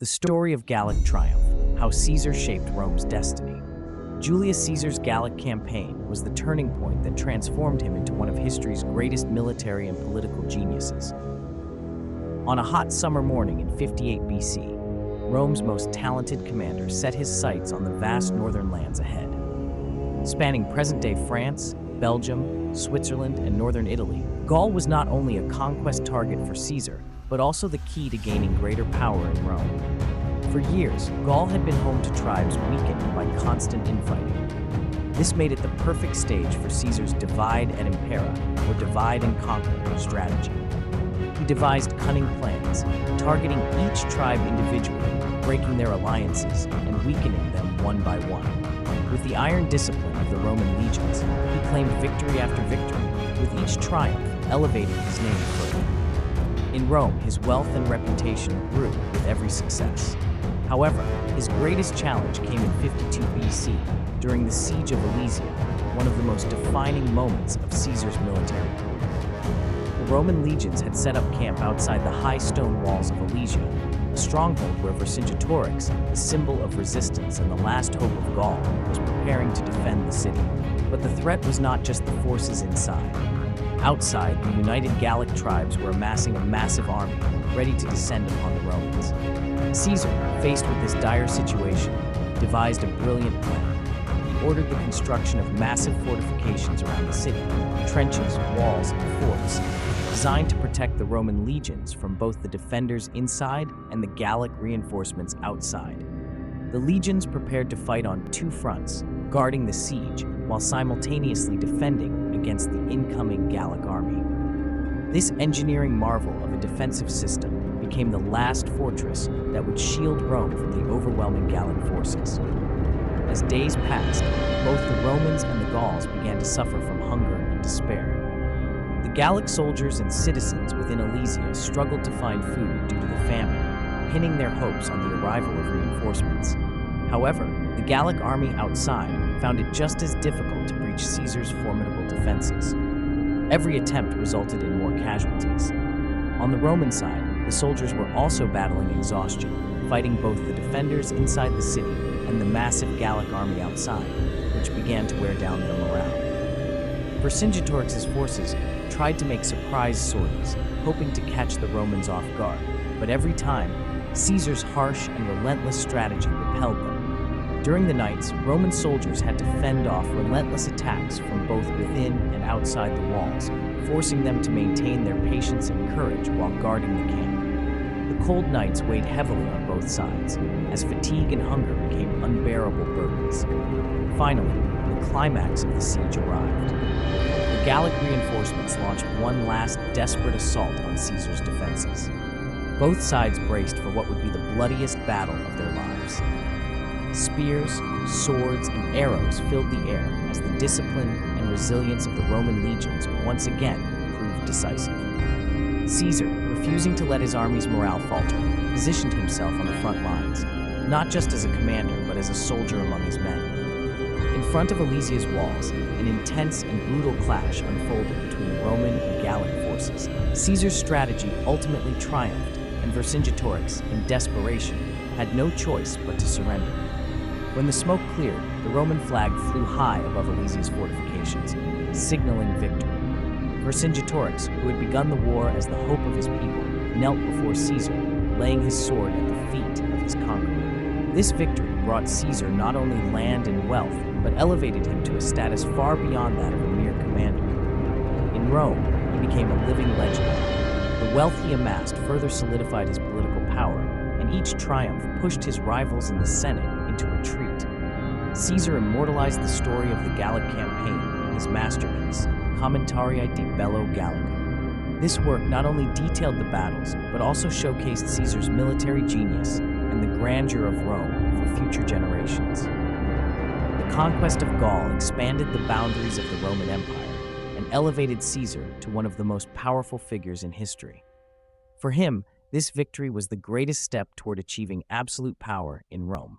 The story of Gallic triumph, how Caesar shaped Rome's destiny. Julius Caesar's Gallic campaign was the turning point that transformed him into one of history's greatest military and political geniuses. On a hot summer morning in 58 BC, Rome's most talented commander set his sights on the vast northern lands ahead. Spanning present-day France, Belgium, Switzerland, and northern Italy, Gaul was not only a conquest target for Caesar, but also the key to gaining greater power in Rome. For years, Gaul had been home to tribes weakened by constant infighting. This made it the perfect stage for Caesar's divide et impera, or divide and conquer, strategy. He devised cunning plans, targeting each tribe individually, breaking their alliances, and weakening them one by one. With the iron discipline of the Roman legions, he claimed victory after victory, with each triumph elevating his name further. In Rome, his wealth and reputation grew with every success. However, his greatest challenge came in 52 BC, during the Siege of Alesia, one of the most defining moments of Caesar's military career. The Roman legions had set up camp outside the high stone walls of Alesia, a stronghold where Vercingetorix, the symbol of resistance and the last hope of Gaul, was preparing to defend the city. But the threat was not just the forces inside. Outside, the united Gallic tribes were amassing a massive army, ready to descend upon the Romans. Caesar, faced with this dire situation, devised a brilliant plan. He ordered the construction of massive fortifications around the city, trenches, walls, and forts, designed to protect the Roman legions from both the defenders inside and the Gallic reinforcements outside. The legions prepared to fight on two fronts, guarding the siege while simultaneously defending against the incoming Gallic army. This engineering marvel of a defensive system became the last fortress that would shield Rome from the overwhelming Gallic forces. As days passed, both the Romans and the Gauls began to suffer from hunger and despair. The Gallic soldiers and citizens within Alesia struggled to find food due to the famine, pinning their hopes on the arrival of reinforcements. However, the Gallic army outside found it just as difficult to breach Caesar's formidable defenses. Every attempt resulted in more casualties. On the Roman side, the soldiers were also battling exhaustion, fighting both the defenders inside the city and the massive Gallic army outside, which began to wear down their morale. Vercingetorix's forces tried to make surprise sorties, hoping to catch the Romans off guard, but every time, Caesar's harsh and relentless strategy repelled them. During the nights, Roman soldiers had to fend off relentless attacks from both within and outside the walls, forcing them to maintain their patience and courage while guarding the camp. The cold nights weighed heavily on both sides, as fatigue and hunger became unbearable burdens. Finally, the climax of the siege arrived. The Gallic reinforcements launched one last desperate assault on Caesar's defenses. Both sides braced for what would be the bloodiest battle of their lives. Spears, swords, and arrows filled the air as the discipline and resilience of the Roman legions once again proved decisive. Caesar, refusing to let his army's morale falter, positioned himself on the front lines, not just as a commander but as a soldier among his men. In front of Alesia's walls, an intense and brutal clash unfolded between Roman and Gallic forces. Caesar's strategy ultimately triumphed, and Vercingetorix, in desperation, had no choice but to surrender. When the smoke cleared, the Roman flag flew high above Alesia's fortifications, signaling victory. Vercingetorix, who had begun the war as the hope of his people, knelt before Caesar, laying his sword at the feet of his conqueror. This victory brought Caesar not only land and wealth, but elevated him to a status far beyond that of a mere commander. In Rome, he became a living legend. The wealth he amassed further solidified his political power, and each triumph pushed his rivals in the Senate into retreat. Caesar immortalized the story of the Gallic campaign in his masterpiece, Commentarii de Bello Gallico. This work not only detailed the battles, but also showcased Caesar's military genius and the grandeur of Rome for future generations. The conquest of Gaul expanded the boundaries of the Roman Empire and elevated Caesar to one of the most powerful figures in history. For him, this victory was the greatest step toward achieving absolute power in Rome.